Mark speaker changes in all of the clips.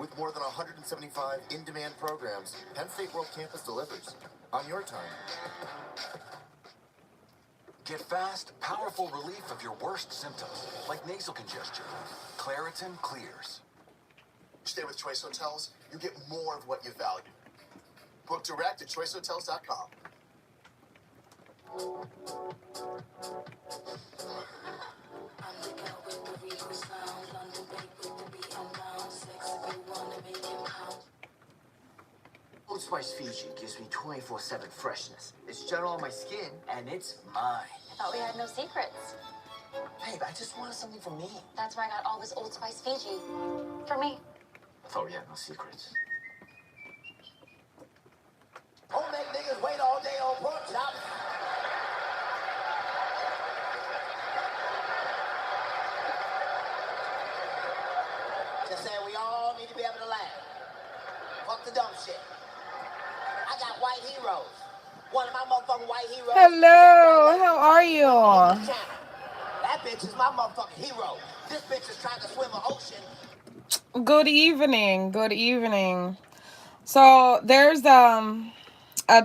Speaker 1: With more than 175 in-demand programs, Penn State World Campus delivers on your time.
Speaker 2: Get fast, powerful relief of your worst symptoms, like nasal congestion. Claritin clears.
Speaker 1: Stay with Choice Hotels, you get more of what you value. Book direct at choicehotels.com.
Speaker 3: Old Spice Fiji gives me 24/7 freshness. It's gentle on my skin, and it's mine.
Speaker 4: I thought we had no secrets.
Speaker 3: Babe, I just wanted something for me.
Speaker 4: That's where I got all this Old Spice Fiji. For me.
Speaker 3: I thought we had no secrets.
Speaker 5: Don't make niggas wait all day on pork chops. Just saying we all need to be able to laugh. Fuck the dumb shit. I got white heroes. One of my motherfucking white heroes.
Speaker 6: Hello, how are you?
Speaker 5: That bitch is my motherfucking hero. This bitch is trying to swim an ocean.
Speaker 6: Good evening. Good evening. So there's a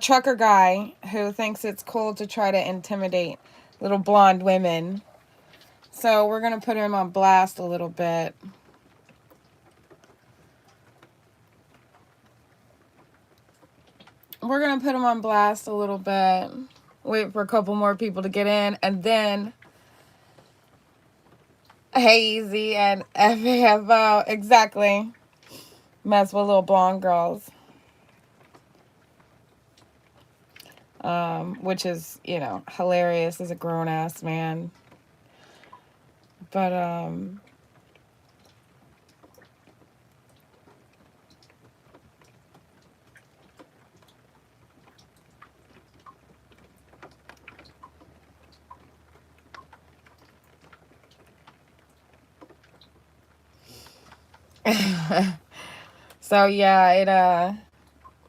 Speaker 6: trucker guy who thinks it's cool to try to intimidate little blonde women. So we're going to put him on blast a little bit. We're going to put him on blast a little bit. Wait for a couple more people to get in. And then Hazy and FAFO. Exactly. Mess with little blonde girls. Which is, you know, hilarious as a grown-ass man. But, so yeah,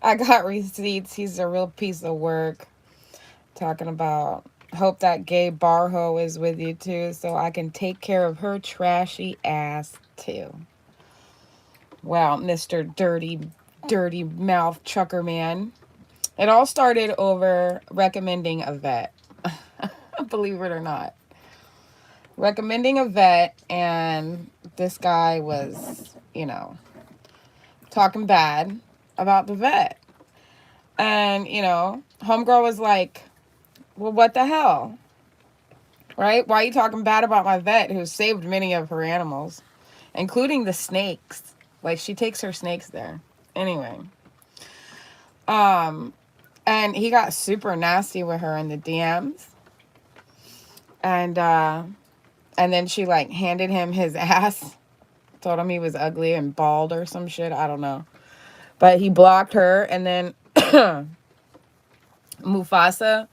Speaker 6: I got receipts. He's a real piece of work. Talking about, hope that gay bar hoe is with you too, so I can take care of her trashy ass too. Wow, Mr. Dirty Mouth Trucker Man. It all started over recommending a vet. Believe it or not. Recommending a vet, and this guy was, you know, talking bad about the vet. And, you know, homegirl was like, well, what the hell? Right? Why are you talking bad about my vet who saved many of her animals, including the snakes? Like, she takes her snakes there. Anyway. And he got super nasty with her in the DMs. And then she, like, handed him his ass. Told him he was ugly and bald or some shit. I don't know. But he blocked her. And then Mufasa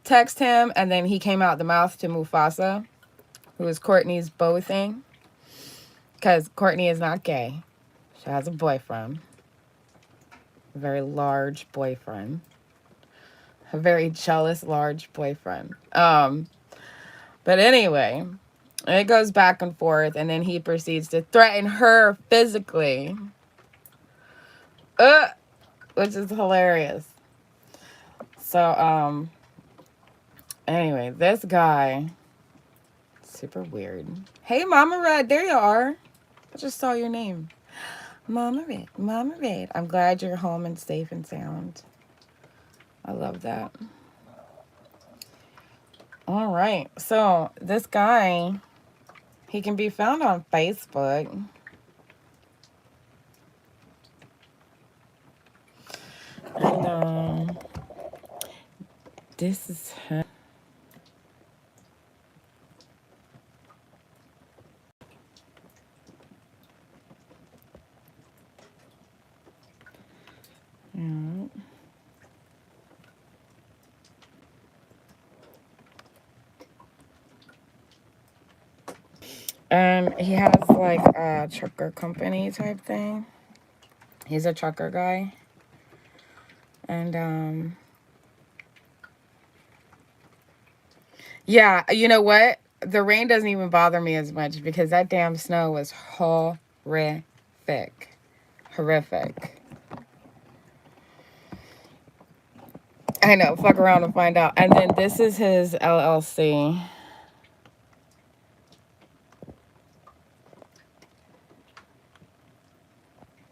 Speaker 6: text him, and then he came out the mouth to Mufasa, who is Courtney's beau thing, because Courtney is not gay. She has a boyfriend, a very large boyfriend, a very jealous large boyfriend. But anyway, it goes back and forth, and then he proceeds to threaten her physically, which is hilarious. So anyway, this guy, super weird. Hey, Mama Red, there you are. I just saw your name. Mama Red, Mama Red. I'm glad you're home and safe and sound. I love that. All right, so this guy, he can be found on Facebook. And this is him. And he has like a trucker company type thing. He's a trucker guy. And yeah, you know what? The rain doesn't even bother me as much because that damn snow was horrific. Horrific. I know. Fuck around and find out. And then this is his LLC.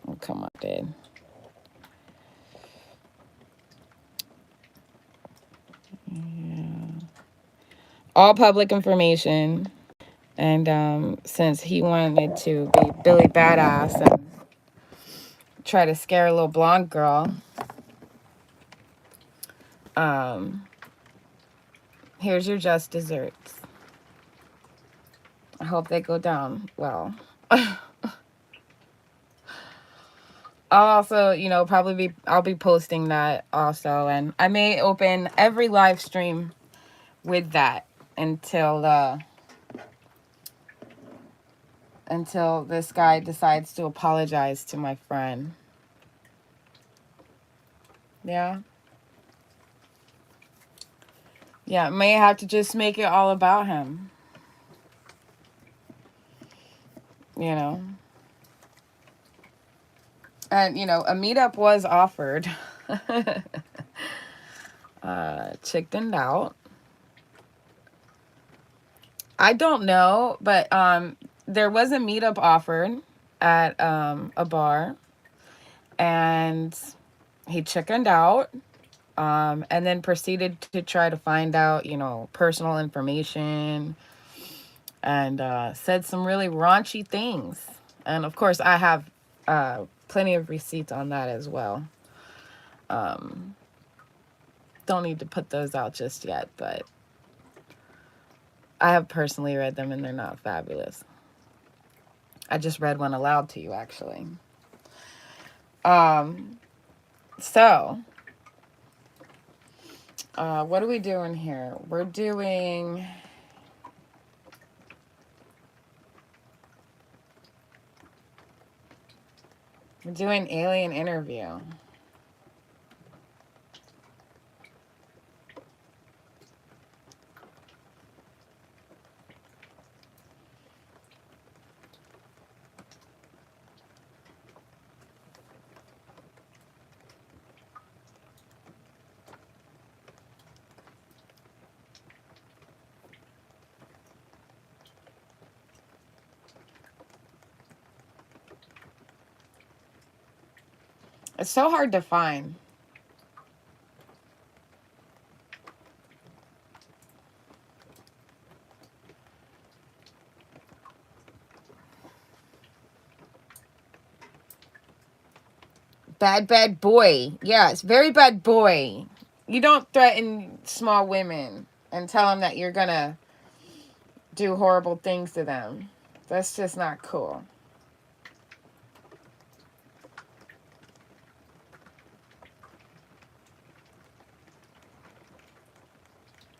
Speaker 6: Oh, come on, dude. Yeah. All public information. And since he wanted to be Billy Badass and try to scare a little blonde girl, here's your just desserts. I hope they go down well. I'll also, I'll be posting that also, and I may open every live stream with that until this guy decides to apologize to my friend. Yeah. Yeah, may have to just make it all about him. You know. And, a meetup was offered. Chickened out. I don't know, but there was a meetup offered at a bar, and he chickened out, and then proceeded to try to find out, personal information, and said some really raunchy things. And of course, I have plenty of receipts on that as well. Don't need to put those out just yet, but I have personally read them, and they're not fabulous. I just read one aloud to you, actually. So, what are we doing here? We're doing... alien interview. It's so hard to find. Bad boy. Yeah, it's very bad boy. You don't threaten small women and tell them that you're gonna do horrible things to them. That's just not cool.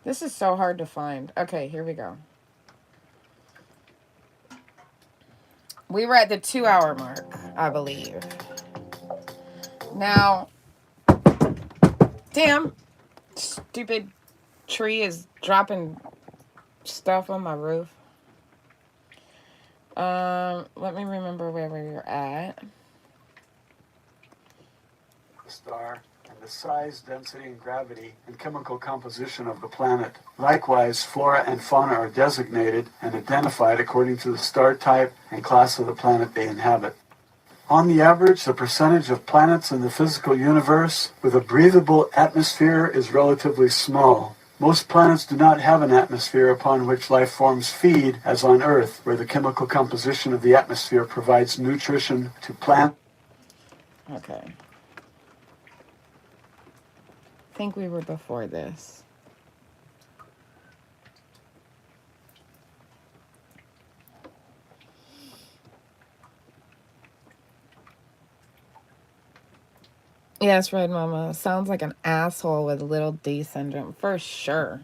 Speaker 6: This is so hard to find. Okay, here we go. We were at the 2-hour mark, I believe. Now, damn, stupid tree is dropping stuff on my roof. Let me remember where we were at.
Speaker 7: The star and the size, density, and gravity and chemical composition of the planet. Likewise, flora and fauna are designated and identified according to the star type and class of the planet they inhabit. On the average, the percentage of planets in the physical universe with a breathable atmosphere is relatively small. Most planets do not have an atmosphere upon which life forms feed, as on Earth, where the chemical composition of the atmosphere provides nutrition to plants.
Speaker 6: Okay. I think we were before this. Yes, Red Mama. Sounds like an asshole with little D syndrome. For sure.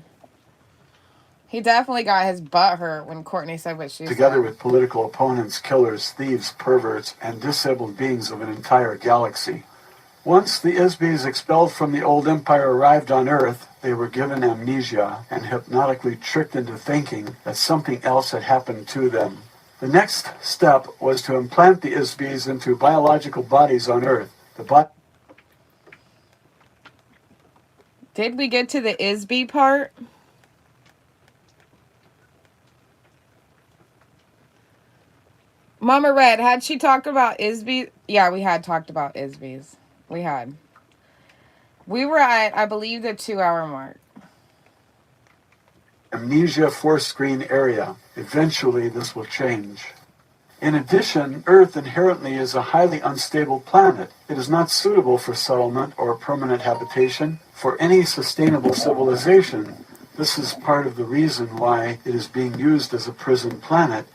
Speaker 6: He definitely got his butt hurt when Courtney said what she
Speaker 7: Together
Speaker 6: said.
Speaker 7: with political opponents, killers, thieves, perverts, and disabled beings of an entire galaxy. Once the Isbys expelled from the old empire arrived on Earth, they were given amnesia and hypnotically tricked into thinking that something else had happened to them. The next step was to implant the ISBs into biological bodies on Earth.
Speaker 6: Did we get to the ISB part? Mama Red, had she talked about ISBs? Yeah, we had talked about ISBs. We had. We were at, I believe, the 2-hour mark.
Speaker 7: Amnesia four-screen area. Eventually, this will change. In addition, Earth inherently is a highly unstable planet. It is not suitable for settlement or permanent habitation for any sustainable civilization. This is part of the reason why it is being used as a prison planet.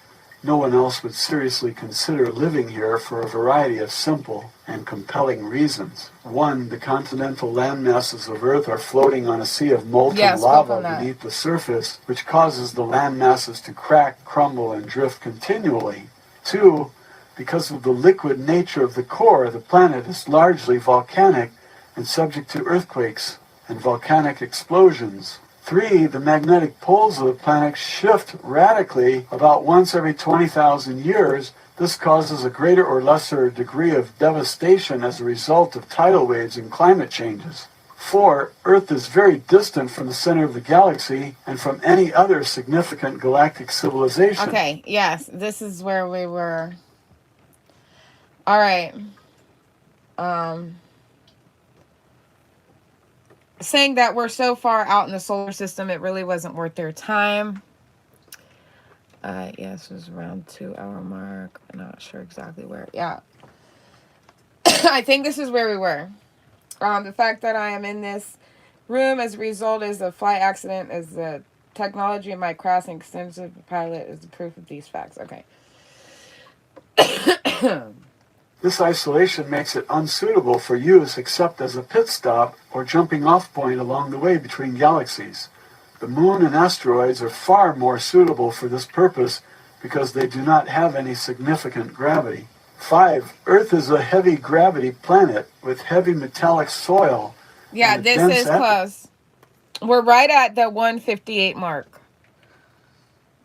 Speaker 7: No one else would seriously consider living here for a variety of simple and compelling reasons. One, the continental land masses of Earth are floating on a sea of molten lava beneath the surface, which causes the land masses to crack, crumble, and drift continually. Two, because of the liquid nature of the core, the planet is largely volcanic and subject to earthquakes and volcanic explosions. Three, the magnetic poles of the planet shift radically about once every 20,000 years. This causes a greater or lesser degree of devastation as a result of tidal waves and climate changes. Four, Earth is very distant from the center of the galaxy and from any other significant galactic civilization.
Speaker 6: Okay, yes, this is where we were. All right. Saying that we're so far out in the solar system, it really wasn't worth their time. Yes, it was around 2-hour mark. I'm not sure exactly where. Yeah. I think this is where we were. The fact that I am in this room as a result is a flight accident, as the technology in my crash and extensive pilot is the proof of these facts. Okay.
Speaker 7: This isolation makes it unsuitable for use except as a pit stop or jumping off point along the way between galaxies. The moon and asteroids are far more suitable for this purpose because they do not have any significant gravity. 5. Earth is a heavy gravity planet with heavy metallic soil.
Speaker 6: Yeah, this is close. We're right at the 158 mark.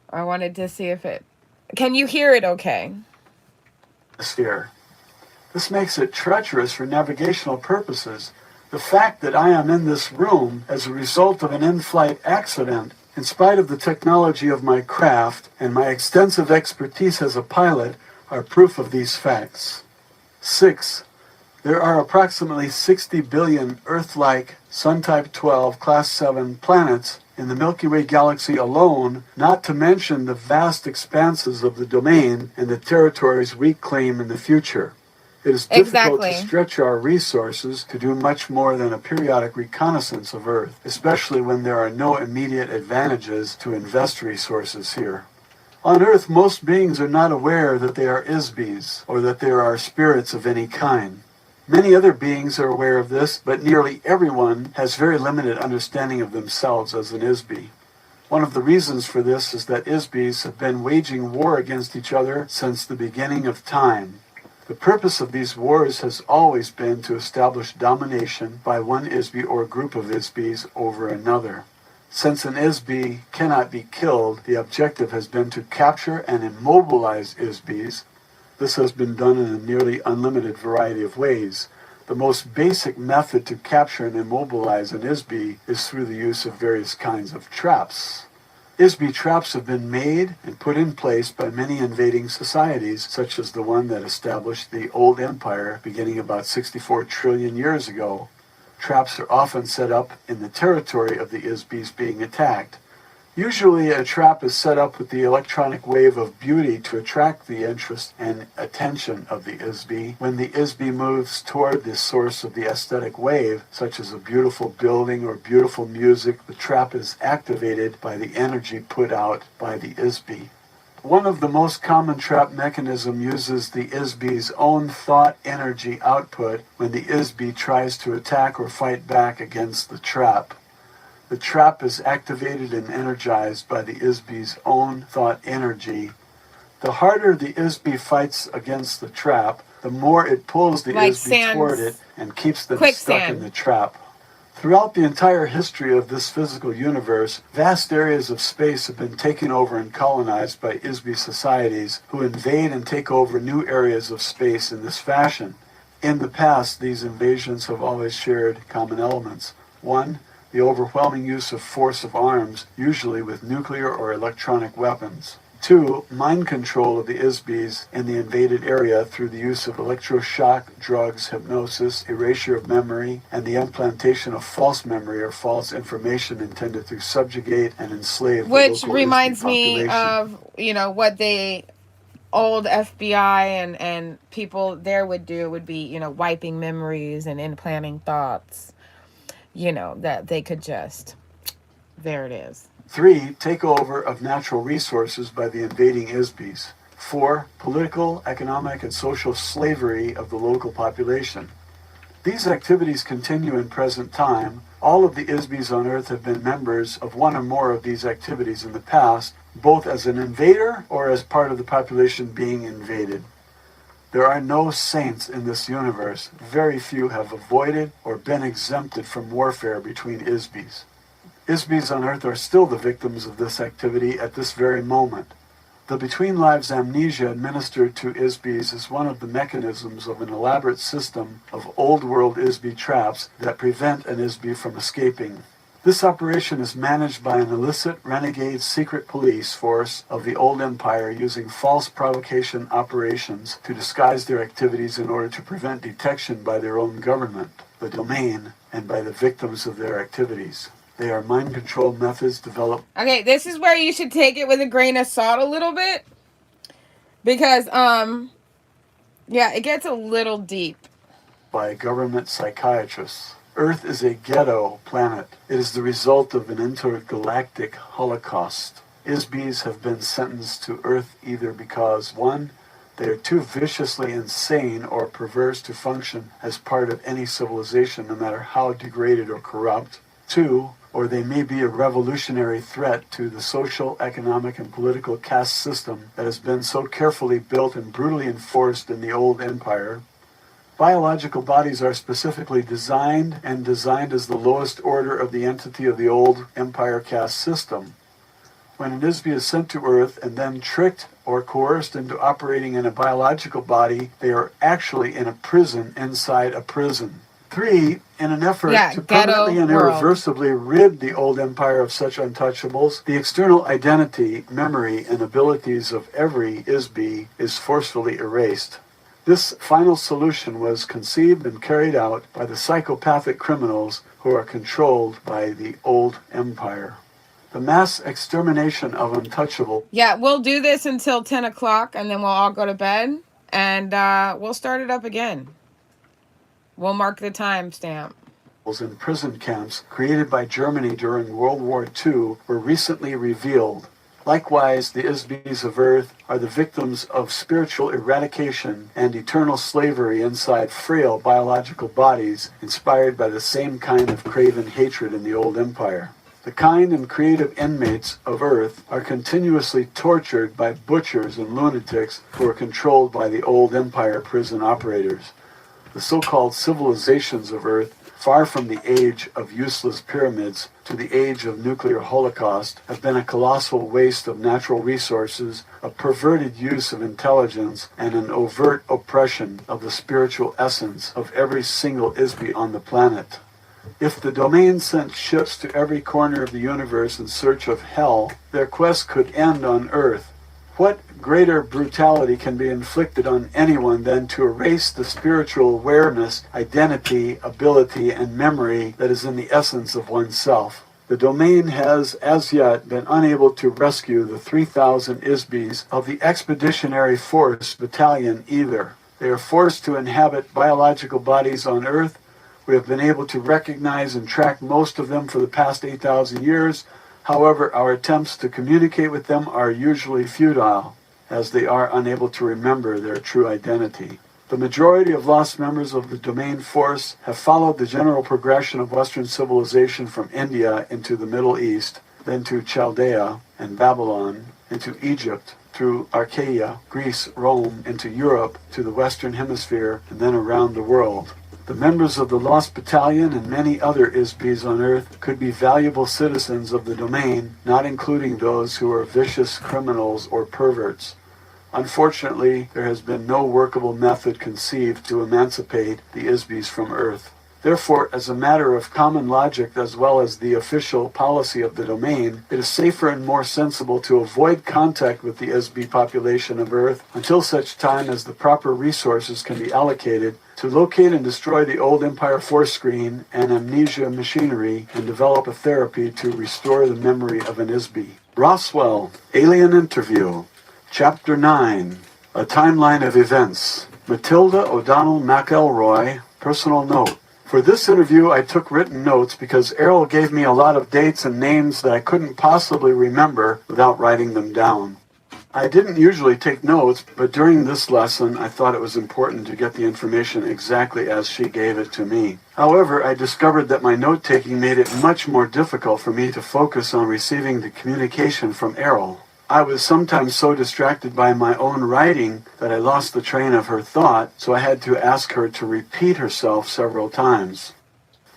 Speaker 6: I wanted to see if it... Can you hear it okay?
Speaker 7: Atmosphere. This makes it treacherous for navigational purposes. The fact that I am in this room as a result of an in-flight accident, in spite of the technology of my craft and my extensive expertise as a pilot, are proof of these facts. 6. There are approximately 60 billion Earth-like Sun-type 12 Class 7 planets in the Milky Way galaxy alone, not to mention the vast expanses of the domain and the territories we claim in the future. It is difficult to stretch our resources to do much more than a periodic reconnaissance of Earth, especially when there are no immediate advantages to invest resources here. On Earth, most beings are not aware that they are ISBs, or that there are spirits of any kind. Many other beings are aware of this, but nearly everyone has very limited understanding of themselves as an ISB. One of the reasons for this is that ISBs have been waging war against each other since the beginning of time. The purpose of these wars has always been to establish domination by one ISB or group of ISBs over another. Since an ISB cannot be killed, the objective has been to capture and immobilize ISBs. This has been done in a nearly unlimited variety of ways. The most basic method to capture and immobilize an ISB is through the use of various kinds of traps. ISB traps have been made and put in place by many invading societies, such as the one that established the old empire beginning about 64 trillion years ago. Traps are often set up in the territory of the ISBs being attacked. Usually a trap is set up with the electronic wave of beauty to attract the interest and attention of the ISB. When the ISB moves toward the source of the aesthetic wave, such as a beautiful building or beautiful music, the trap is activated by the energy put out by the ISB. One of the most common trap mechanisms uses the ISB's own thought energy output when the ISB tries to attack or fight back against the trap. The trap is activated and energized by the ISB's own thought energy. The harder the ISB fights against the trap, the more it pulls the ISB toward it and keeps them stuck in the trap. Throughout the entire history of this physical universe, vast areas of space have been taken over and colonized by ISBE societies who invade and take over new areas of space in this fashion. In the past, these invasions have always shared common elements. One, the overwhelming use of force of arms, usually with nuclear or electronic weapons. Two, mind control of the ISBEs in the invaded area through the use of electroshock, drugs, hypnosis, erasure of memory, and the implantation of false memory or false information intended to subjugate and enslave the
Speaker 6: Which
Speaker 7: local
Speaker 6: reminds
Speaker 7: ISBE
Speaker 6: me
Speaker 7: population.
Speaker 6: of, what the old FBI and people there would do would be, wiping memories and implanting thoughts, that they could just, there it is.
Speaker 7: 3. Takeover of natural resources by the invading ISBEs. 4. Political, economic, and social slavery of the local population. These activities continue in present time. All of the ISBEs on Earth have been members of one or more of these activities in the past, both as an invader or as part of the population being invaded. There are no saints in this universe. Very few have avoided or been exempted from warfare between ISBEs. ISBEs on Earth are still the victims of this activity at this very moment. The between lives amnesia administered to ISBEs is one of the mechanisms of an elaborate system of old world ISBE traps that prevent an ISBE from escaping. This operation is managed by an illicit renegade secret police force of the old empire using false provocation operations to disguise their activities in order to prevent detection by their own government, the domain, and by the victims of their activities. They are mind control methods developed.
Speaker 6: Okay, this is where you should take it with a grain of salt a little bit. Because, it gets a little deep.
Speaker 7: By government psychiatrists. Earth is a ghetto planet. It is the result of an intergalactic holocaust. ISBEs have been sentenced to Earth either because, 1, they are too viciously insane or perverse to function as part of any civilization, no matter how degraded or corrupt. 2, or they may be a revolutionary threat to the social, economic, and political caste system that has been so carefully built and brutally enforced in the old empire. Biological bodies are specifically designed as the lowest order of the entity of the old empire caste system. When an ISBE is sent to Earth and then tricked or coerced into operating in a biological body, they are actually in a prison inside a prison. 3, in an effort to permanently and irreversibly rid the old empire of such untouchables, the external identity, memory, and abilities of every ISBE is forcefully erased. This final solution was conceived and carried out by the psychopathic criminals who are controlled by the old empire. The mass extermination of untouchable.
Speaker 6: Yeah, we'll do this until 10 o'clock, and then we'll all go to bed, and we'll start it up again. We'll mark the timestamp.
Speaker 7: In prison camps created by Germany during World War II were recently revealed. Likewise, the ISBEs of Earth are the victims of spiritual eradication and eternal slavery inside frail biological bodies inspired by the same kind of craven hatred in the old empire. The kind and creative inmates of Earth are continuously tortured by butchers and lunatics who are controlled by the old empire prison operators. The so-called civilizations of Earth, far from the age of useless pyramids to the age of nuclear holocaust, have been a colossal waste of natural resources, a perverted use of intelligence, and an overt oppression of the spiritual essence of every single ISBE on the planet. If the domain sent ships to every corner of the universe in search of hell, their quest could end on Earth. What greater brutality can be inflicted on anyone than to erase the spiritual awareness, identity, ability, and memory that is in the essence of oneself? The domain has, as yet, been unable to rescue the 3,000 ISBEs of the Expeditionary Force Battalion either. They are forced to inhabit biological bodies on Earth. We have been able to recognize and track most of them for the past 8,000 years. However, our attempts to communicate with them are usually futile, as they are unable to remember their true identity. The majority of lost members of the domain force have followed the general progression of Western civilization from India into the Middle East, then to Chaldea and Babylon, into Egypt, through Archaea, Greece, Rome, into Europe, to the Western Hemisphere, and then around the world. The members of the Lost Battalion and many other ISBs on Earth could be valuable citizens of the domain, not including those who are vicious criminals or perverts. Unfortunately, there has been no workable method conceived to emancipate the ISBs from Earth. Therefore, as a matter of common logic as well as the official policy of the domain, it is safer and more sensible to avoid contact with the ISB population of Earth until such time as the proper resources can be allocated to locate and destroy the old Empire force screen and amnesia machinery and develop a therapy to restore the memory of an ISB. Roswell, Alien Interview, Chapter 9, A Timeline of Events. Matilda O'Donnell McElroy, personal note. For this interview, I took written notes because Errol gave me a lot of dates and names that I couldn't possibly remember without writing them down. I didn't usually take notes, but during this lesson, I thought it was important to get the information exactly as she gave it to me. However, I discovered that my note-taking made it much more difficult for me to focus on receiving the communication from Errol. I was sometimes so distracted by my own writing that I lost the train of her thought, so I had to ask her to repeat herself several times.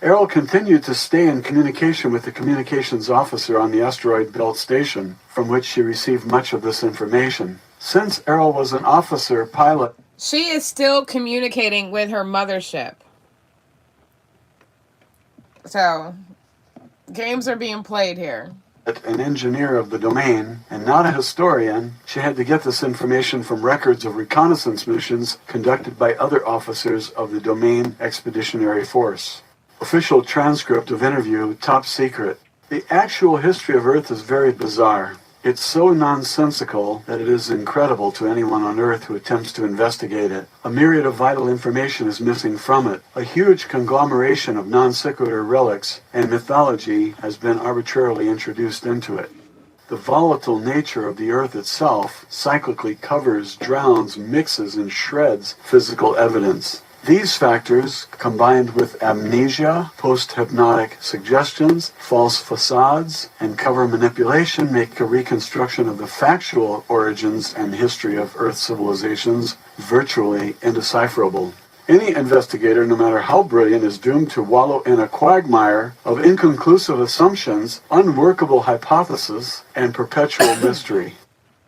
Speaker 7: Errol continued to stay in communication with the communications officer on the asteroid belt station, from which she received much of this information. Since Errol was an officer pilot,
Speaker 6: She is still communicating with her mothership. So, games are being played here.
Speaker 7: An engineer of the domain, and not a historian, she had to get this information from records of reconnaissance missions conducted by other officers of the Domain Expeditionary Force. Official transcript of interview, top secret. The actual history of Earth is very bizarre. It's so nonsensical that it is incredible to anyone on Earth who attempts to investigate it. A myriad of vital information is missing from it. A huge conglomeration of non sequitur relics and mythology has been arbitrarily introduced into it. The volatile nature of the Earth itself cyclically covers, drowns, mixes, and shreds physical evidence. These factors, combined with amnesia, post-hypnotic suggestions, false facades, and cover manipulation, make a reconstruction of the factual origins and history of Earth civilizations virtually indecipherable. Any investigator, no matter how brilliant, is doomed to wallow in a quagmire of inconclusive assumptions, unworkable hypotheses, and perpetual mystery.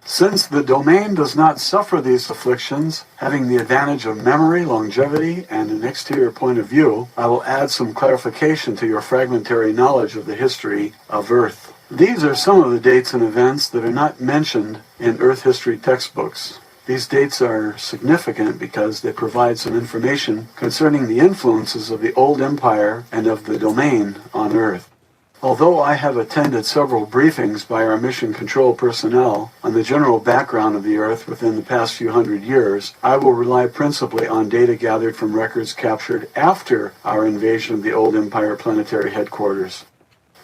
Speaker 7: Since the domain does not suffer these afflictions, having the advantage of memory, longevity, and an exterior point of view, I will add some clarification to your fragmentary knowledge of the history of Earth. These are some of the dates and events that are not mentioned in Earth history textbooks. These dates are significant because they provide some information concerning the influences of the old empire and of the domain on Earth. Although I have attended several briefings by our mission control personnel on the general background of the Earth within the past few hundred years, I will rely principally on data gathered from records captured after our invasion of the old Empire planetary headquarters.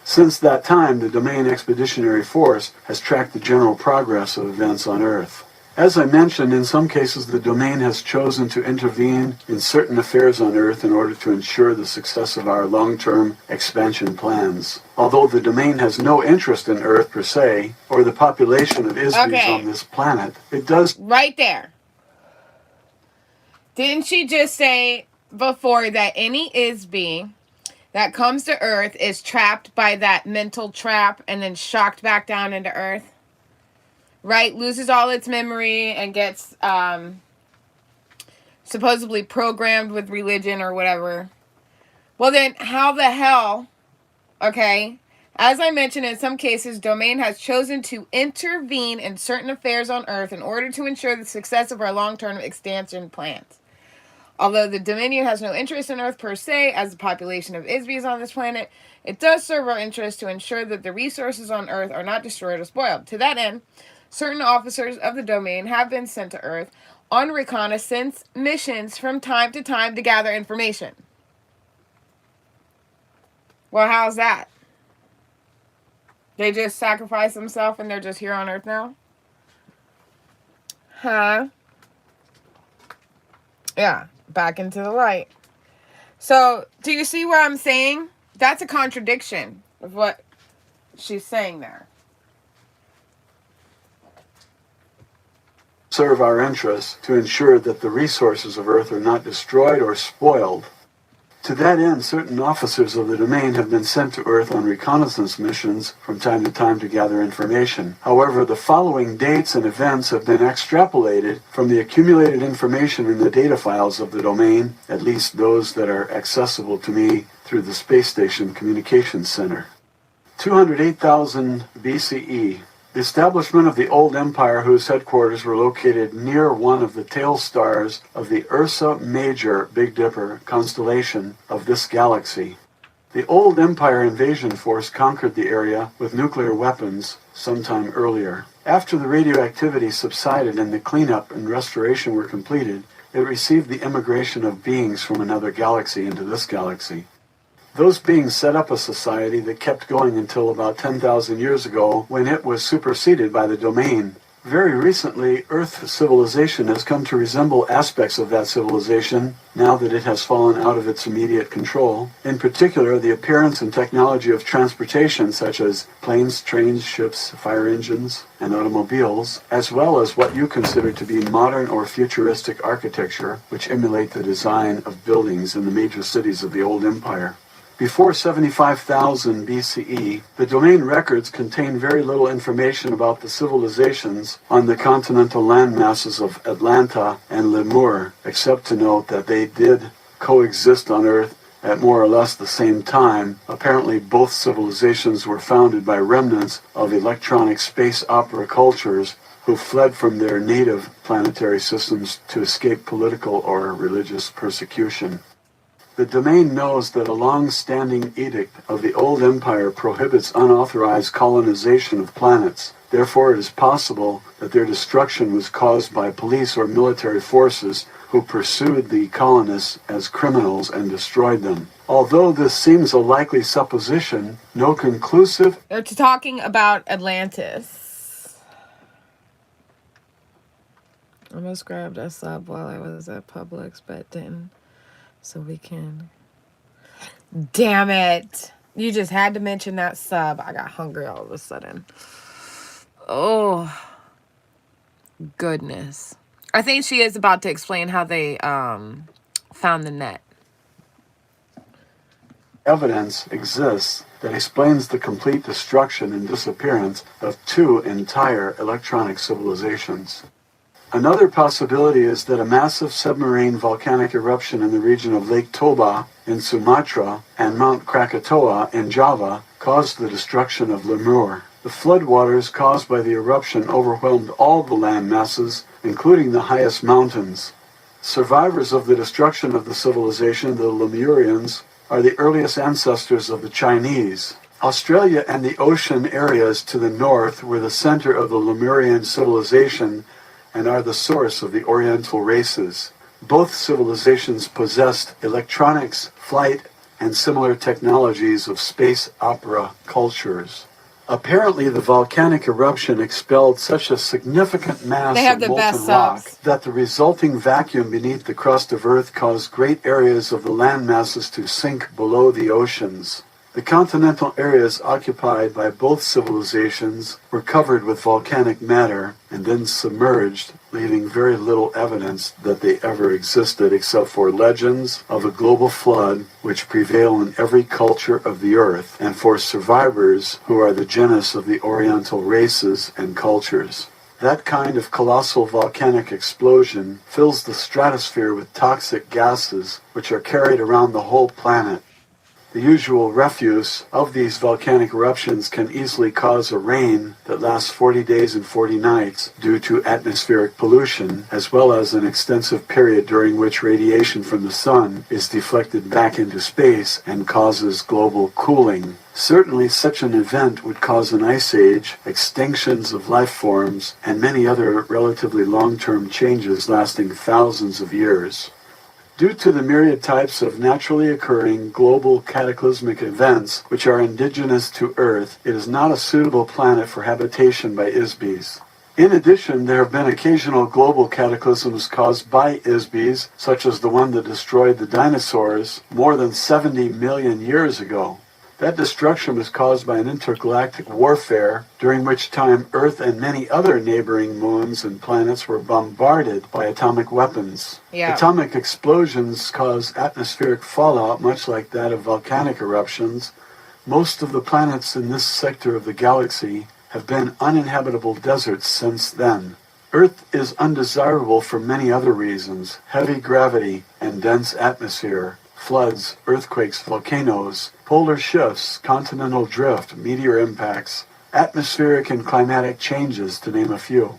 Speaker 7: Since that time, the Domain Expeditionary Force has tracked the general progress of events on Earth. As I mentioned, in some cases the domain has chosen to intervene in certain affairs on Earth in order to ensure the success of our long-term expansion plans. Although the domain has no interest in Earth per se, or the population of ISBs on this planet, it does...
Speaker 6: Right there. Didn't she just say before that any ISB that comes to Earth is trapped by that mental trap and then shocked back down into Earth? Right? Loses all its memory and gets supposedly programmed with religion or whatever. Well then, how the hell, okay, as I mentioned, in some cases, Domain has chosen to intervene in certain affairs on Earth in order to ensure the success of our long-term expansion plans. Although the Dominion has no interest in Earth per se, as the population of ISBs on this planet, it does serve our interest to ensure that the resources on Earth are not destroyed or spoiled. To that end, certain officers of the domain have been sent to Earth on reconnaissance missions from time to time to gather information. Well, how's that? They just sacrifice themselves and they're just here on Earth now? Huh? Yeah, back into the light. So, do you see what I'm saying? That's a contradiction of what she's saying there.
Speaker 7: Serve our interests to ensure that the resources of Earth are not destroyed or spoiled. To that end, certain officers of the domain have been sent to Earth on reconnaissance missions from time to time to gather information. However, the following dates and events have been extrapolated from the accumulated information in the data files of the domain, at least those that are accessible to me through the Space Station Communications Center. 208,000 BCE. The establishment of the Old Empire, whose headquarters were located near one of the tail stars of the Ursa Major Big Dipper constellation of this galaxy. The Old Empire invasion force conquered the area with nuclear weapons sometime earlier. After the radioactivity subsided and the cleanup and restoration were completed, it received the immigration of beings from another galaxy into this galaxy. Those beings set up a society that kept going until about 10,000 years ago, when it was superseded by the domain. Very recently, Earth civilization has come to resemble aspects of that civilization now that it has fallen out of its immediate control. In particular, the appearance and technology of transportation such as planes, trains, ships, fire engines, and automobiles, as well as what you consider to be modern or futuristic architecture, which emulate the design of buildings in the major cities of the Old Empire. Before 75,000 BCE, the domain records contain very little information about the civilizations on the continental landmasses of Atlanta and Lemur, except to note that they did coexist on Earth at more or less the same time. Apparently, both civilizations were founded by remnants of electronic space opera cultures who fled from their native planetary systems to escape political or religious persecution. The domain knows that a long-standing edict of the Old Empire prohibits unauthorized colonization of planets. Therefore, it is possible that their destruction was caused by police or military forces who pursued the colonists as criminals and destroyed them. Although this seems a likely supposition, no conclusive...
Speaker 6: They're talking about Atlantis. I almost grabbed a sub while I was at Publix, but didn't. So we can... Damn it. You just had to mention that sub. I got hungry all of a sudden. Oh. Goodness. I think she is about to explain how they found the net.
Speaker 7: Evidence exists that explains the complete destruction and disappearance of two entire electronic civilizations. Another possibility is that a massive submarine volcanic eruption in the region of Lake Toba in Sumatra and Mount Krakatoa in Java caused the destruction of Lemur. The floodwaters caused by the eruption overwhelmed all the land masses, including the highest mountains. Survivors of the destruction of the civilization, the Lemurians, are the earliest ancestors of the Chinese. Australia and the ocean areas to the north were the center of the Lemurian civilization and are the source of the Oriental races. Both civilizations possessed electronics, flight, and similar technologies of space opera cultures. Apparently, the volcanic eruption expelled such a significant mass of molten rock that the resulting vacuum beneath the crust of Earth caused great areas of the land masses to sink below the oceans. The continental areas occupied by both civilizations were covered with volcanic matter and then submerged, leaving very little evidence that they ever existed except for legends of a global flood which prevail in every culture of the earth, and for survivors who are the genus of the Oriental races and cultures. That kind of colossal volcanic explosion fills the stratosphere with toxic gases which are carried around the whole planet. The usual refuse of these volcanic eruptions can easily cause a rain that lasts 40 days and 40 nights due to atmospheric pollution, as well as an extensive period during which radiation from the sun is deflected back into space and causes global cooling. Certainly such an event would cause an ice age, extinctions of life forms, and many other relatively long-term changes lasting thousands of years. Due to the myriad types of naturally occurring global cataclysmic events which are indigenous to Earth, it is not a suitable planet for habitation by ISBs. In addition, there have been occasional global cataclysms caused by ISBs, such as the one that destroyed the dinosaurs more than 70 million years ago. That destruction was caused by an intergalactic warfare, during which time Earth and many other neighboring moons and planets were bombarded by atomic weapons.
Speaker 6: Yeah.
Speaker 7: Atomic explosions cause atmospheric fallout, much like that of volcanic eruptions. Most of the planets in this sector of the galaxy have been uninhabitable deserts since then. Earth is undesirable for many other reasons: heavy gravity and dense atmosphere, floods, earthquakes, volcanoes, polar shifts, continental drift, meteor impacts, atmospheric and climatic changes, to name a few.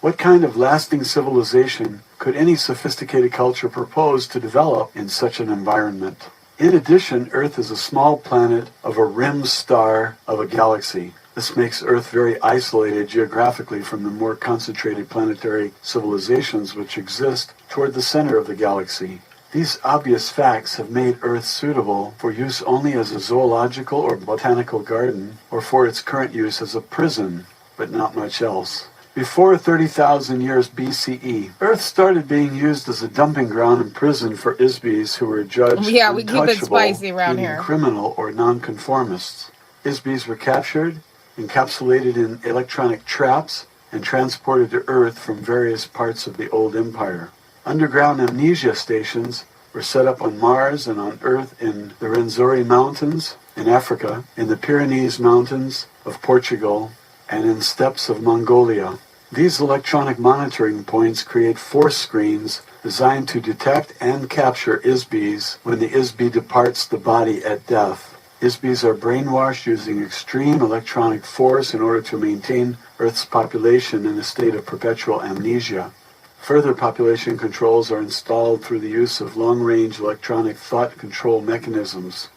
Speaker 7: What kind of lasting civilization could any sophisticated culture propose to develop in such an environment? In addition, Earth is a small planet of a rim star of a galaxy. This makes Earth very isolated geographically from the more concentrated planetary civilizations which exist toward the center of the galaxy. These obvious facts have made Earth suitable for use only as a zoological or botanical garden, or for its current use as a prison, but not much else. Before 30,000 years BCE, Earth started being used as a dumping ground and prison for Isbis who were judged
Speaker 6: Yeah, we keep it spicy around
Speaker 7: meaning
Speaker 6: here.
Speaker 7: criminal or nonconformists. Isbis were captured, encapsulated in electronic traps, and transported to Earth from various parts of the old empire. Underground amnesia stations were set up on Mars and on Earth in the Renzori Mountains in Africa, in the Pyrenees Mountains of Portugal, and in steppes of Mongolia. These electronic monitoring points create force screens designed to detect and capture Isbis when the Isbi departs the body at death. Isbis are brainwashed using extreme electronic force in order to maintain Earth's population in a state of perpetual amnesia. Further population controls are installed through the use of long-range electronic thought control mechanisms.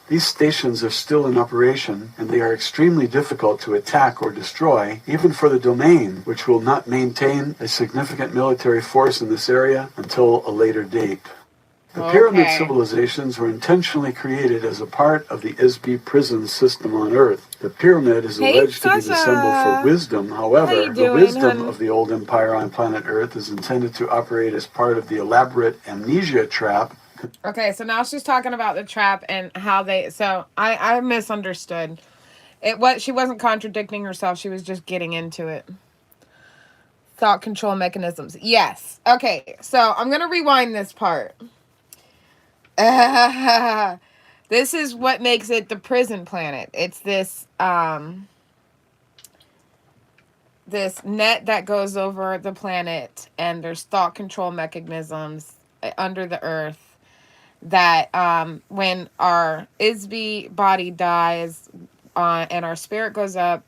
Speaker 7: These stations are still in operation, and they are extremely difficult to attack or destroy, even for the domain, which will not maintain a significant military force in this area until a later date. The pyramid civilizations were intentionally created as a part of the Isbi prison system on Earth. The pyramid is alleged to be the symbol for wisdom. However, the wisdom of the old empire on planet Earth is intended to operate as part of the elaborate amnesia trap.
Speaker 6: Okay, so now she's talking about the trap and how they... So, I misunderstood. She wasn't contradicting herself. She was just getting into it. Thought control mechanisms. Yes. Okay, so I'm going to rewind this part. This is what makes it the prison planet. It's this this net that goes over the planet, and there's thought control mechanisms under the earth that when our Isbi body dies and our spirit goes up,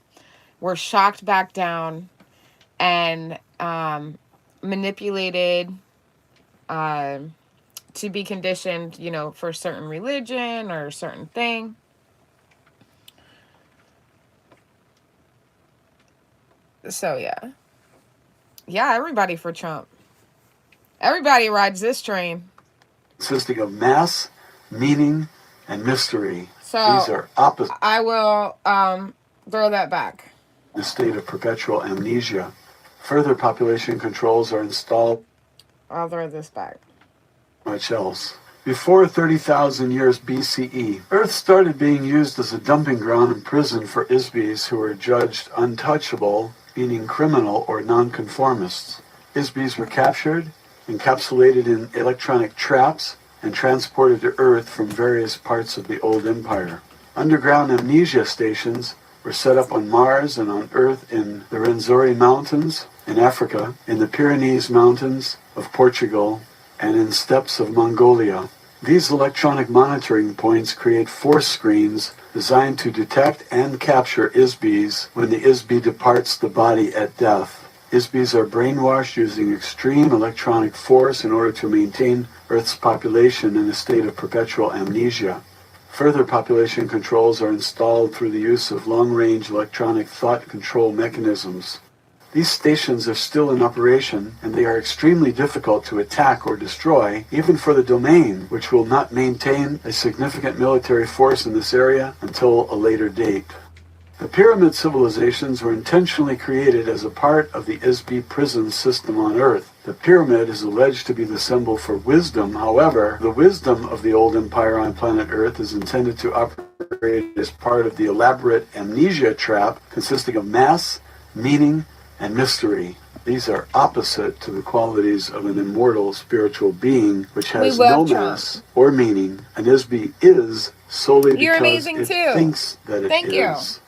Speaker 6: we're shocked back down and manipulated to be conditioned, for a certain religion or a certain thing. So, yeah. Yeah, everybody for Trump. Everybody rides this train.
Speaker 7: Consisting of mass, meaning, and mystery.
Speaker 6: So,
Speaker 7: these are opposite.
Speaker 6: I will throw that back.
Speaker 7: The state of perpetual amnesia. Further population controls are installed.
Speaker 6: I'll throw this back.
Speaker 7: Much else. Before 30,000 years BCE, Earth started being used as a dumping ground and prison for Isbis who were judged untouchable, meaning criminal or nonconformists. Isbis were captured, encapsulated in electronic traps, and transported to Earth from various parts of the old empire. Underground amnesia stations were set up on Mars and on Earth in the Renzori Mountains in Africa, in the Pyrenees Mountains of Portugal, and in steppes of Mongolia. These electronic monitoring points create force screens designed to detect and capture Isbis when the Isbi departs the body at death. Isbis are brainwashed using extreme electronic force in order to maintain Earth's population in a state of perpetual amnesia. Further population controls are installed through the use of long-range electronic thought control mechanisms. These stations are still in operation, and they are extremely difficult to attack or destroy, even for the domain, which will not maintain a significant military force in this area until a later date. The pyramid civilizations were intentionally created as a part of the Isbi prison system on Earth. The pyramid is alleged to be the symbol for wisdom. However, the wisdom of the old empire on planet Earth is intended to operate created as part of the elaborate amnesia trap consisting of mass, meaning, and mystery. These are opposite to the qualities of an immortal spiritual being, which has no mass or meaning. An ISB is solely because it thinks that it is.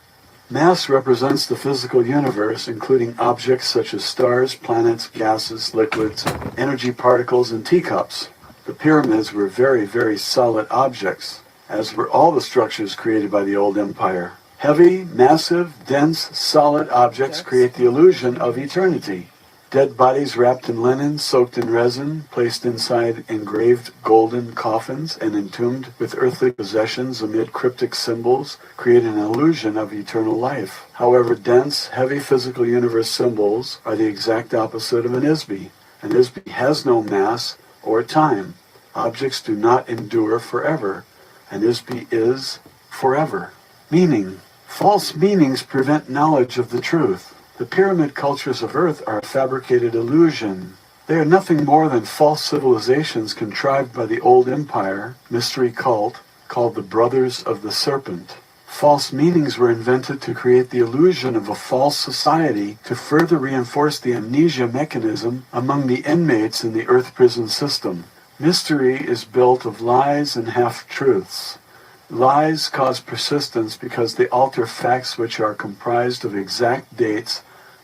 Speaker 7: Mass represents the physical universe, including objects such as stars, planets, gases, liquids, energy particles, and teacups. The pyramids were very, very solid objects, as were all the structures created by the old empire. Heavy, massive, dense, solid objects create the illusion of eternity. Dead bodies wrapped in linen, soaked in resin, placed inside engraved golden coffins, and entombed with earthly possessions amid cryptic symbols create an illusion of eternal life. However, dense, heavy physical universe symbols are the exact opposite of an ISB. An ISB has no mass or time. Objects do not endure forever. An ISB is forever. Meaning. False meanings prevent knowledge of the truth. The pyramid cultures of Earth are a fabricated illusion. They are nothing more than false civilizations contrived by the old empire, mystery cult, called the Brothers of the Serpent. False meanings were invented to create the illusion of a false society to further reinforce the amnesia mechanism among the inmates in the Earth prison system. Mystery is built of lies and half-truths. Lies cause persistence because they alter facts which are comprised of exact dates,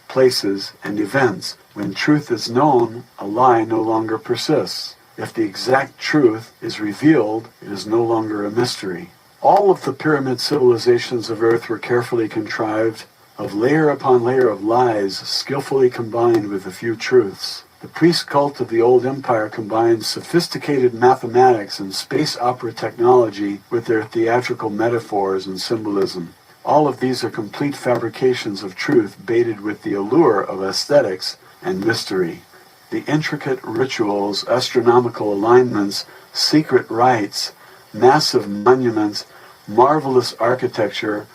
Speaker 7: places, and events. When truth is known, a lie no longer persists. If the exact truth is revealed, it is no longer a mystery. All of the pyramid civilizations of Earth were carefully contrived of layer upon layer of lies skillfully combined with a few truths. The priest cult of the old empire combined sophisticated mathematics and space opera technology with their theatrical metaphors and symbolism. All of these are complete fabrications of truth baited with the allure of aesthetics and mystery. The intricate rituals, astronomical alignments, secret rites, massive monuments, marvelous architecture,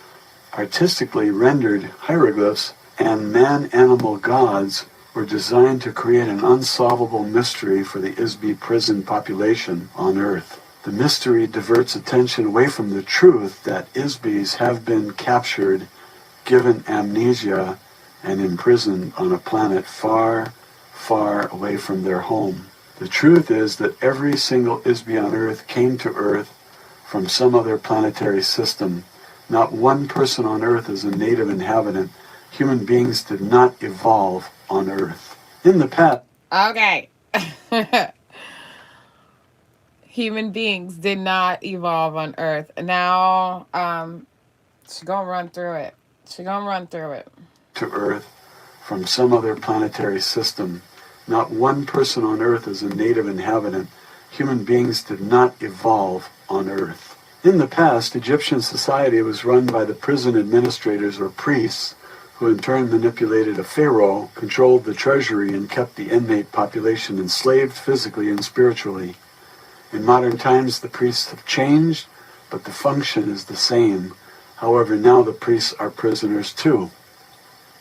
Speaker 7: artistically rendered hieroglyphs, and man-animal gods were designed to create an unsolvable mystery for the ISB prison population on Earth. The mystery diverts attention away from the truth that ISBs have been captured, given amnesia, and imprisoned on a planet far, far away from their home. The truth is that every single ISB on Earth came to Earth from some other planetary system. Not one person on Earth is a native inhabitant. Human beings did not evolve on Earth. In the past...
Speaker 6: Okay. Human beings did not evolve on Earth. Now, she's gonna run through it.
Speaker 7: To Earth from some other planetary system. Not one person on Earth is a native inhabitant. Human beings did not evolve on Earth. In the past, Egyptian society was run by the prison administrators or priests, who in turn manipulated a pharaoh, controlled the treasury, and kept the inmate population enslaved physically and spiritually. In modern times, the priests have changed, but the function is the same. However, now the priests are prisoners too.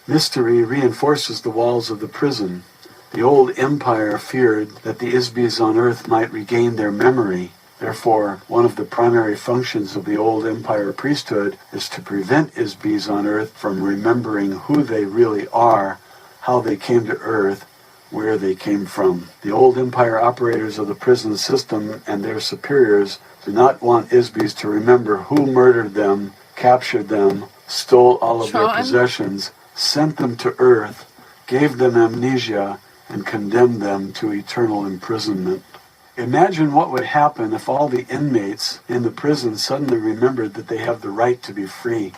Speaker 7: Mystery reinforces the walls of the prison. The old empire feared that the ISBs on Earth might regain their memory. Therefore, one of the primary functions of the old empire priesthood is to prevent ISBs on Earth from remembering who they really are, how they came to Earth, where they came from. The old empire operators of the prison system and their superiors do not want ISBs to remember who murdered them, captured them, stole all of their possessions, sent them to Earth, gave them amnesia, and condemned them to eternal imprisonment. Imagine what would happen if all the inmates in the prison suddenly remembered that they have the right to be free.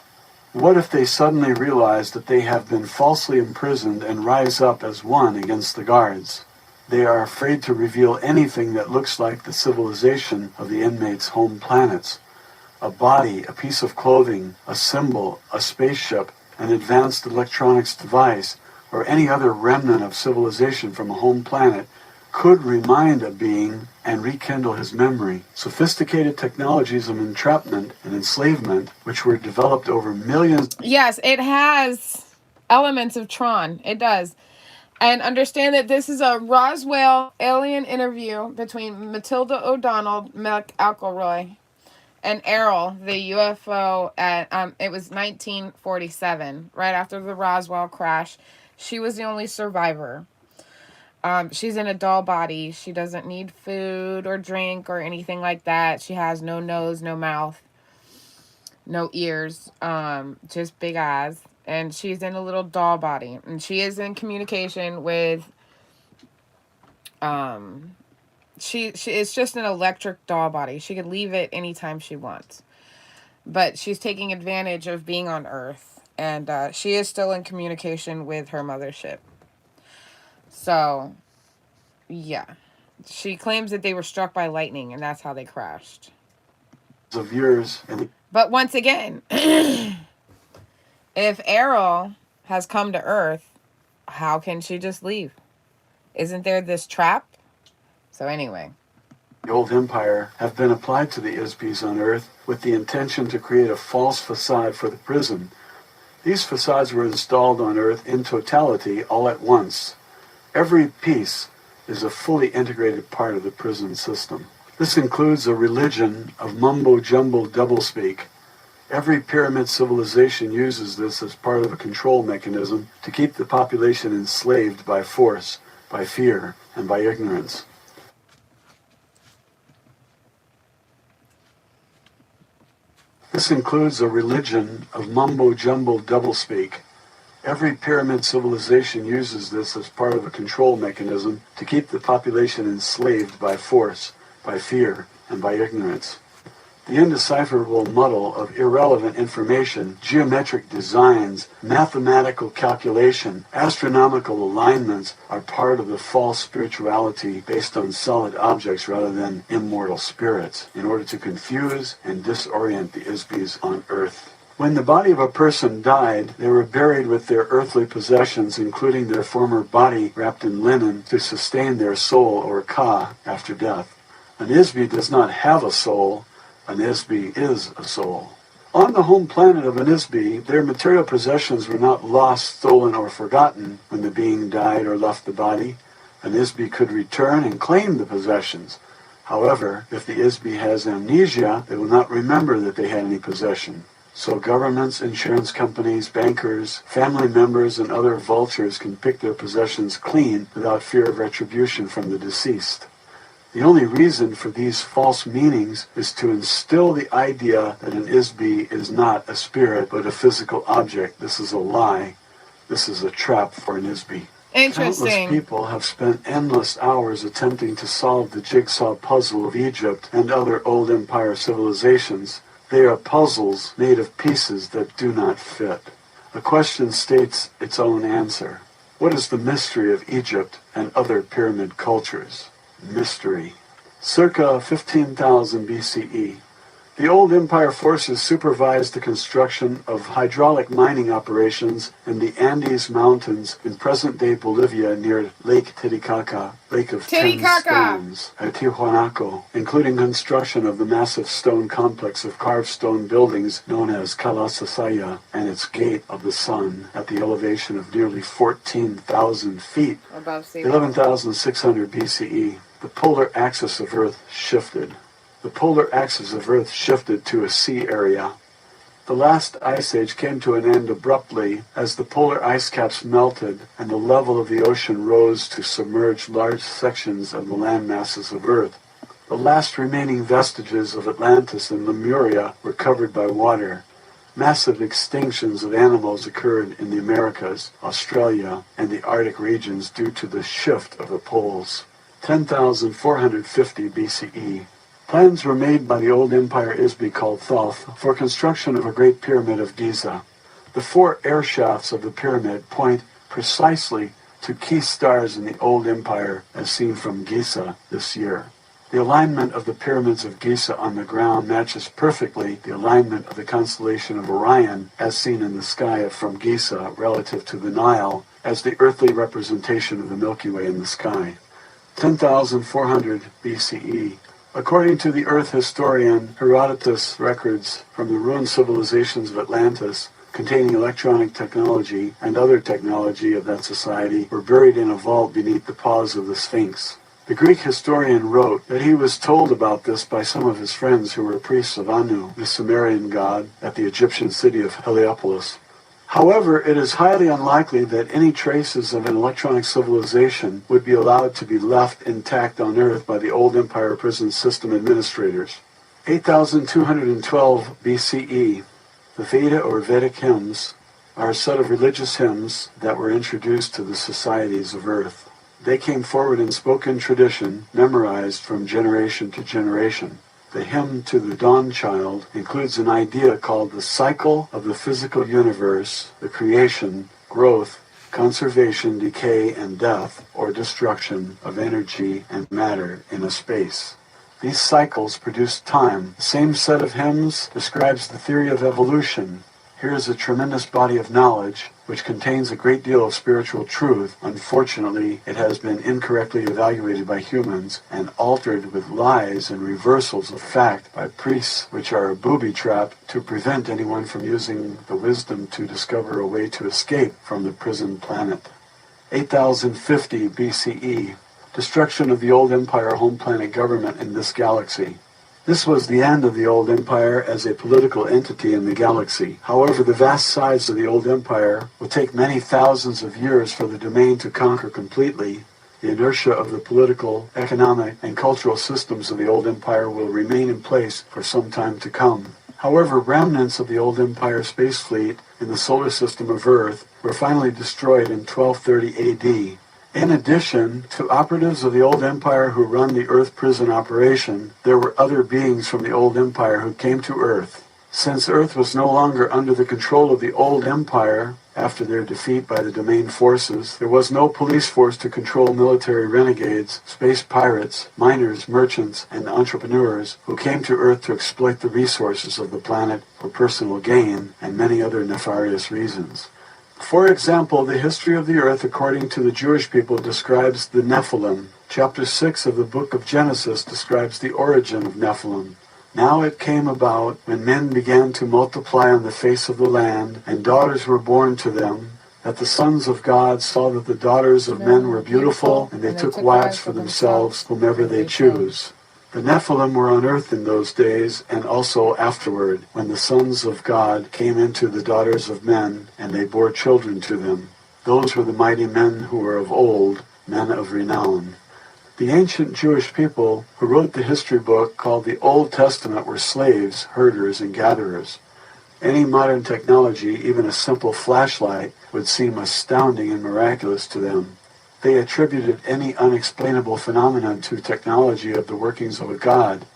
Speaker 7: What if they suddenly realize that they have been falsely imprisoned and rise up as one against the guards? They are afraid to reveal anything that looks like the civilization of the inmates' home planets. A body, a piece of clothing, a symbol, a spaceship, an advanced electronics device, or any other remnant of civilization from a home planet could remind a being and rekindle his memory. Sophisticated technologies of entrapment and enslavement, which were developed over millions...
Speaker 6: Yes, it has elements of Tron. It does. And understand that this is a Roswell alien interview between Matilda O'Donnell, McElroy, And Errol, the UFO at it was 1947, right after the Roswell crash. She was the only survivor. She's in a doll body. She doesn't need food or drink or anything like that. She has no nose, no mouth, no ears, just big eyes. And she's in a little doll body. And she is in communication with, she it's just an electric doll body. She could leave it anytime she wants. But she's taking advantage of being on Earth. And she is still in communication with her mothership. So, yeah. She claims that they were struck by lightning, and that's how they crashed.
Speaker 7: Of years.
Speaker 6: But once again, if Errol has come to Earth, how can she just leave? Isn't there this trap? So anyway.
Speaker 7: The old empire have been applied to the ISBs on Earth with the intention to create a false facade for the prison. These facades were installed on Earth in totality all at once. Every piece is a fully integrated part of the prison system. This includes a religion of mumbo-jumbo doublespeak. Every pyramid civilization uses this as part of a control mechanism to keep the population enslaved by force, by fear, and by ignorance. This includes a religion of mumbo-jumbo doublespeak. Every pyramid civilization uses this as part of a control mechanism to keep the population enslaved by force, by fear, and by ignorance. The indecipherable muddle of irrelevant information, geometric designs, mathematical calculation, astronomical alignments are part of the false spirituality based on solid objects rather than immortal spirits, in order to confuse and disorient the ISBs on Earth. When the body of a person died, they were buried with their earthly possessions, including their former body wrapped in linen, to sustain their soul or ka after death. An ISB does not have a soul. An ISB is a soul. On the home planet of an ISB, their material possessions were not lost, stolen, or forgotten when the being died or left the body. An ISB could return and claim the possessions. However, if the ISB has amnesia, they will not remember that they had any possession. So governments, insurance companies, bankers, family members, and other vultures can pick their possessions clean without fear of retribution from the deceased. The only reason for these false meanings is to instill the idea that an ISB is not a spirit but a physical object. This is a lie. This is a trap for an ISB.
Speaker 6: Interesting.
Speaker 7: Countless people have spent endless hours attempting to solve the jigsaw puzzle of Egypt and other old empire civilizations. They are puzzles made of pieces that do not fit. A question states its own answer. What is the mystery of Egypt and other pyramid cultures? Mystery. Circa 15,000 BCE, the old empire forces supervised the construction of hydraulic mining operations in the Andes Mountains in present-day Bolivia near Lake Titicaca, Lake of Ten Stones, at Tijuanaco, including construction of the massive stone complex of carved stone buildings known as Calasasaya and its Gate of the Sun at the elevation of nearly 14,000 feet,
Speaker 6: above sea level.
Speaker 7: 11,600 BCE. The polar axis of Earth shifted. The polar axis of Earth shifted to a sea area. The last ice age came to an end abruptly as the polar ice caps melted and the level of the ocean rose to submerge large sections of the land masses of Earth. The last remaining vestiges of Atlantis and Lemuria were covered by water. Massive extinctions of animals occurred in the Americas, Australia, and the Arctic regions due to the shift of the poles. 10,450 BCE. Plans were made by the old empire ISBI called Thoth for construction of a great pyramid of Giza. The 4 air shafts of the pyramid point precisely to key stars in the old empire as seen from Giza this year. The alignment of the pyramids of Giza on the ground matches perfectly the alignment of the constellation of Orion as seen in the sky from Giza relative to the Nile as the earthly representation of the Milky Way in the sky. 10,400 BCE. According to the Earth historian Herodotus records from the ruined civilizations of Atlantis, containing electronic technology and other technology of that society, were buried in a vault beneath the paws of the Sphinx. The Greek historian wrote that he was told about this by some of his friends who were priests of Anu, the Sumerian god, at the Egyptian city of Heliopolis. However, it is highly unlikely that any traces of an electronic civilization would be allowed to be left intact on Earth by the old Empire prison system administrators. 8212 BCE, the Veda or Vedic hymns are a set of religious hymns that were introduced to the societies of Earth. They came forward in spoken tradition, memorized from generation to generation. The hymn to the dawn child includes an idea called the cycle of the physical universe, the creation, growth, conservation, decay, and death, or destruction of energy and matter in a space. These cycles produce time. The same set of hymns describes the theory of evolution. Here is a tremendous body of knowledge which contains a great deal of spiritual truth. Unfortunately, it has been incorrectly evaluated by humans and altered with lies and reversals of fact by priests, which are a booby trap to prevent anyone from using the wisdom to discover a way to escape from the prison planet. 8050 BCE, destruction of the old empire home planet government in this galaxy. This was the end of the old empire as a political entity in the galaxy. However, the vast size of the old empire will take many thousands of years for the domain to conquer completely. The inertia of the political, economic, and cultural systems of the old empire will remain in place for some time to come. However, remnants of the old empire space fleet in the solar system of Earth were finally destroyed in 1230 AD. In addition to operatives of the old empire who run the Earth prison operation, there were other beings from the old empire who came to Earth. Since Earth was no longer under the control of the old empire after their defeat by the domain forces, there was no police force to control military renegades, space pirates, miners, merchants, and entrepreneurs who came to Earth to exploit the resources of the planet for personal gain and many other nefarious reasons. For example, the history of the earth according to the Jewish people describes the Nephilim. Chapter 6 of the book of Genesis describes the origin of Nephilim. Now it came about, when men began to multiply on the face of the land, and daughters were born to them, that the sons of God saw that the daughters of men were beautiful, and they took wives for themselves whomever they choose. The Nephilim were on earth in those days, and also afterward, when the sons of God came into the daughters of men, and they bore children to them. Those were the mighty men who were of old, men of renown. The ancient Jewish people who wrote the history book called the Old Testament were slaves, herders, and gatherers. Any modern technology, even a simple flashlight, would seem astounding and miraculous to them. They attributed any unexplainable phenomenon to technology of the workings of a god.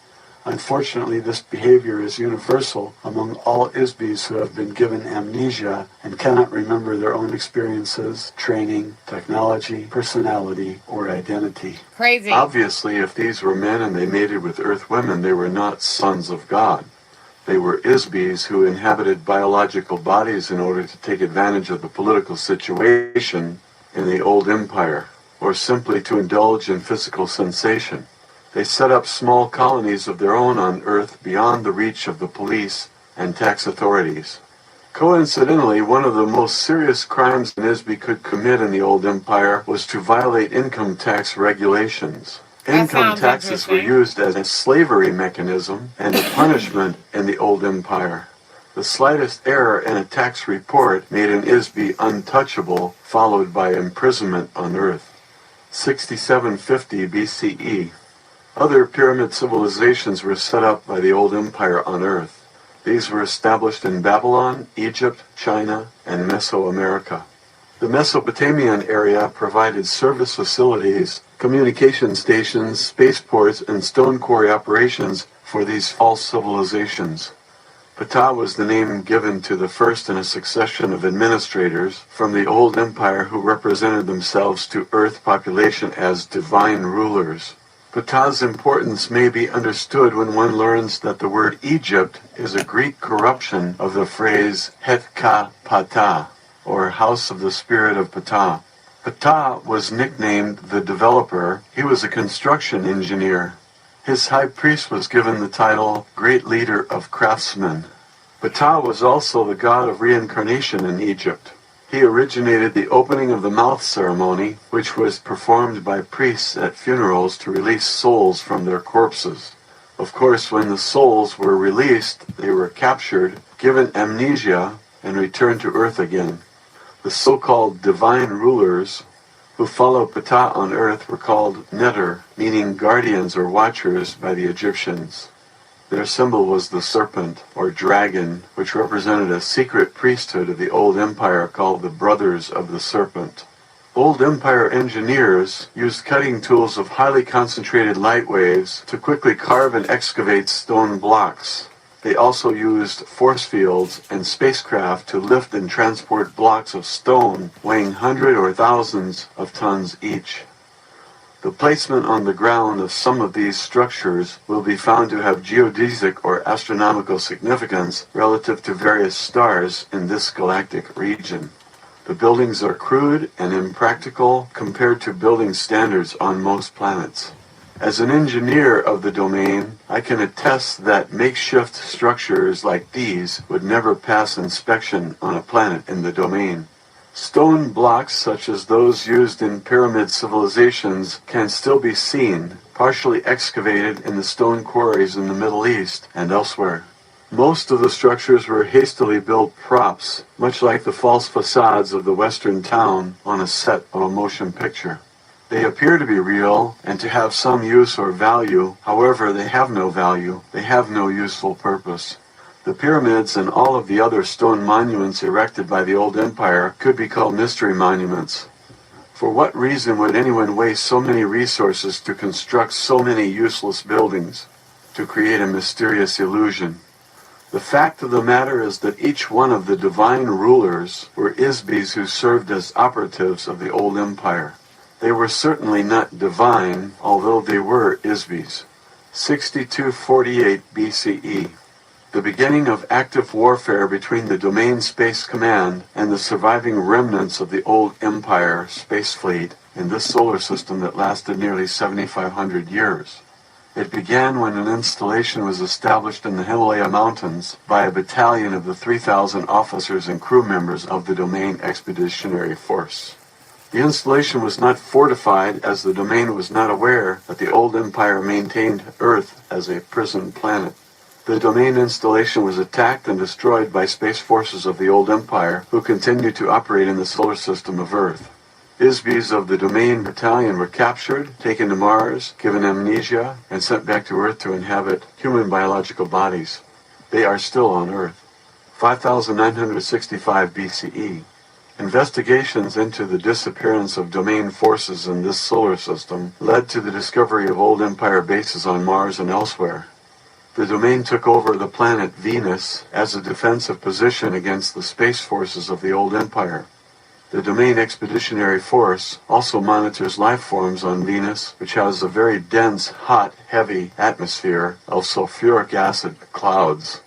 Speaker 7: Unfortunately, this behavior is universal among all ISBs who have been given amnesia and cannot remember their own experiences, training, technology, personality, or identity.
Speaker 6: Crazy.
Speaker 8: Obviously, if these were men and they mated with Earth women, they were not sons of God. They were ISBs who inhabited biological bodies in order to take advantage of the political situation in the old empire, or simply to indulge in physical sensation. They set up small colonies of their own on Earth beyond the reach of the police and tax authorities. Coincidentally, one of the most serious crimes an ISB could commit in the old empire was to violate income tax regulations. Income taxes were used as a slavery mechanism and a punishment in the old empire. The slightest error in a tax report made an ISB untouchable, followed by imprisonment on Earth. 6750 BCE. Other pyramid civilizations were set up by the old empire on Earth. These were established in Babylon, Egypt, China, and Mesoamerica. The Mesopotamian area provided service facilities, communication stations, spaceports, and stone quarry operations for these false civilizations. Ptah was the name given to the first in a succession of administrators from the old empire who represented themselves to Earth population as divine rulers. Ptah's importance may be understood when one learns that the word Egypt is a Greek corruption of the phrase Hetka Ptah, or House of the Spirit of Ptah. Ptah was nicknamed the Developer. He was a construction engineer. His high priest was given the title Great Leader of Craftsmen. Ptah was also the god of reincarnation in Egypt. He originated the opening of the mouth ceremony, which was performed by priests at funerals to release souls from their corpses. Of course, when the souls were released, they were captured, given amnesia, and returned to earth again. The so-called divine rulers who followed Ptah on earth were called Neter, meaning guardians or watchers by the Egyptians. Their symbol was the serpent, or dragon, which represented a secret priesthood of the Old Empire called the Brothers of the Serpent. Old Empire engineers used cutting tools of highly concentrated light waves to quickly carve and excavate stone blocks. They also used force fields and spacecraft to lift and transport blocks of stone weighing hundreds or thousands of tons each. The placement on the ground of some of these structures will be found to have geodesic or astronomical significance relative to various stars in this galactic region. The buildings are crude and impractical compared to building standards on most planets. As an engineer of the domain, I can attest that makeshift structures like these would never pass inspection on a planet in the domain. Stone blocks such as those used in pyramid civilizations can still be seen, partially excavated in the stone quarries in the Middle East and elsewhere. Most of the structures were hastily built props, much like the false facades of the Western town on a set of a motion picture. They appear to be real and to have some use or value. However, they have no value. They have no useful purpose. The pyramids and all of the other stone monuments erected by the Old Empire could be called mystery monuments. For what reason would anyone waste so many resources to construct so many useless buildings, to create a mysterious illusion? The fact of the matter is that each one of the divine rulers were Isbis who served as operatives of the Old Empire. They were certainly not divine, although they were Isbis. 6248 BCE. The beginning of active warfare between the Domain Space Command and the surviving remnants of the Old Empire Space Fleet in this solar system that lasted nearly 7,500 years. It began when an installation was established in the Himalaya Mountains by a battalion of the 3,000 officers and crew members of the Domain Expeditionary Force. The installation was not fortified as the Domain was not aware that the Old Empire maintained Earth as a prison planet. The Domain installation was attacked and destroyed by space forces of the Old Empire, who continued to operate in the solar system of Earth. Isbis of the Domain Battalion were captured, taken to Mars, given amnesia, and sent back to Earth to inhabit human biological bodies. They are still on Earth. 5965 BCE. Investigations into the disappearance of Domain forces in this solar system led to the discovery of Old Empire bases on Mars and elsewhere. The Domain took over the planet Venus as a defensive position against the space forces of the Old Empire. The Domain Expeditionary Force also monitors life forms on Venus, which has a very dense, hot, heavy atmosphere of sulfuric acid clouds.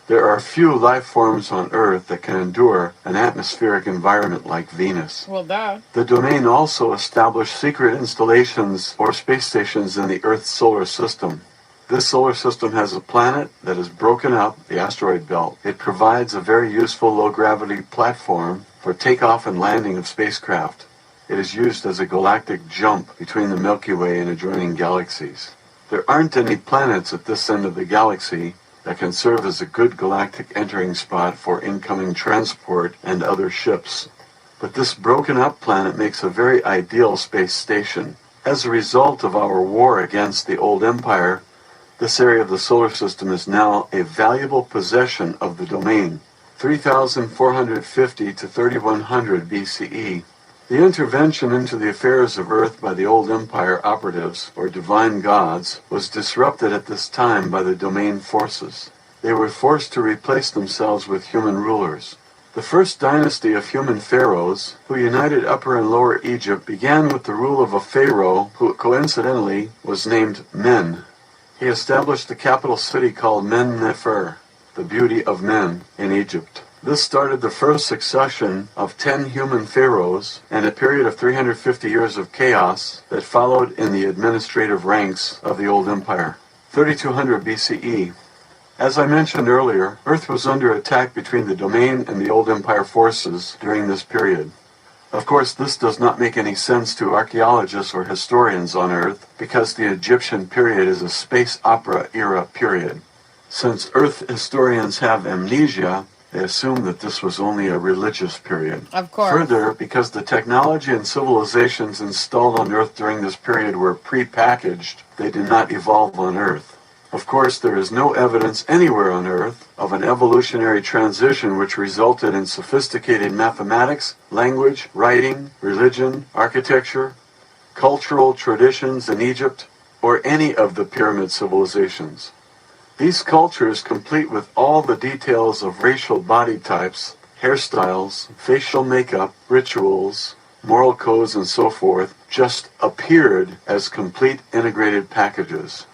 Speaker 8: There are few life forms on Earth that can endure an atmospheric environment like Venus.
Speaker 6: Well, duh.
Speaker 8: The Domain also established secret installations or space stations in the Earth's solar system. This solar system has a planet that is broken up, the asteroid belt. It provides a very useful low-gravity platform for takeoff and landing of spacecraft. It is used as a galactic jump between the Milky Way and adjoining galaxies. There aren't any planets at this end of the galaxy that can serve as a good galactic entering spot for incoming transport and other ships. But this broken-up planet makes a very ideal space station. As a result of our war against the Old Empire, this area of the solar system is now a valuable possession of the Domain. 3450 to 3100 BCE. The intervention into the affairs of Earth by the Old Empire operatives, or divine gods, was disrupted at this time by the Domain forces. They were forced to replace themselves with human rulers. The first dynasty of human pharaohs, who united Upper and Lower Egypt, began with the rule of a pharaoh who coincidentally was named Men. He established the capital city called Men-Nefer, the beauty of men, in Egypt. This started the first succession of 10 human pharaohs and a period of 350 years of chaos that followed in the administrative ranks of the Old Empire. 3200 BCE. As I mentioned earlier, Earth was under attack between the Domain and the Old Empire forces during this period. Of course, this does not make any sense to archaeologists or historians on Earth because the Egyptian period is a space opera era period. Since Earth historians have amnesia, they assume that this was only a religious period.
Speaker 6: Of course.
Speaker 8: Further, because the technology and civilizations installed on Earth during this period were pre-packaged, they did not evolve on Earth. Of course, there is no evidence anywhere on Earth of an evolutionary transition which resulted in sophisticated mathematics, language, writing, religion, architecture, cultural traditions in Egypt, or any of the pyramid civilizations. These cultures, complete with all the details of racial body types, hairstyles, facial makeup, rituals, moral codes, and so forth, just appeared as complete integrated packages.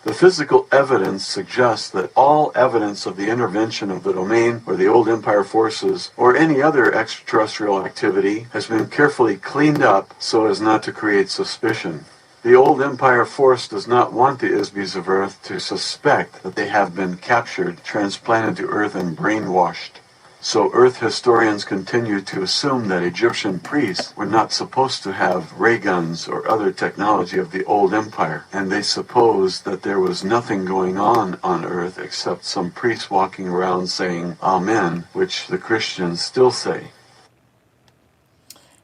Speaker 8: The physical evidence suggests that all evidence of the intervention of the Domain or the Old Empire forces or any other extraterrestrial activity has been carefully cleaned up so as not to create suspicion. The Old Empire force does not want the Isbis of Earth to suspect that they have been captured, transplanted to Earth, and brainwashed. So Earth historians continue to assume that Egyptian priests were not supposed to have ray guns or other technology of the Old Empire, and they suppose that there was nothing going on Earth except some priests walking around saying Amen, which the Christians still say.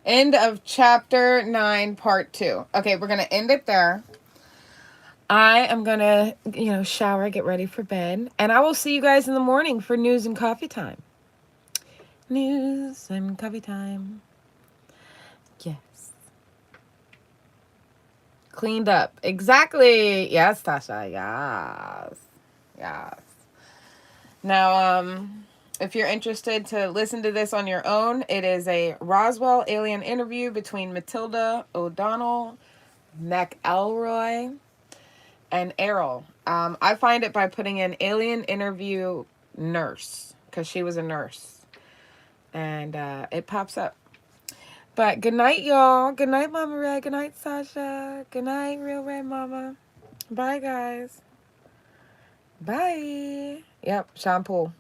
Speaker 6: End of chapter 9, part 2. Okay, we're going to end it there. I am going to, shower, get ready for bed. And I will see you guys in the morning for news and coffee time. News and coffee time. Yes. Cleaned up. Exactly. Yes, Tasha. Yes. Yes. Now, if you're interested to listen to this on your own, it is a Roswell alien interview between Matilda O'Donnell, McElroy, and Errol. I find it by putting in alien interview nurse, because she was a nurse. And it pops up. But good night, y'all. Good night, Mama Red. Good night, Sasha. Good night, Real Red Mama. Bye, guys. Bye. Yep, shampoo.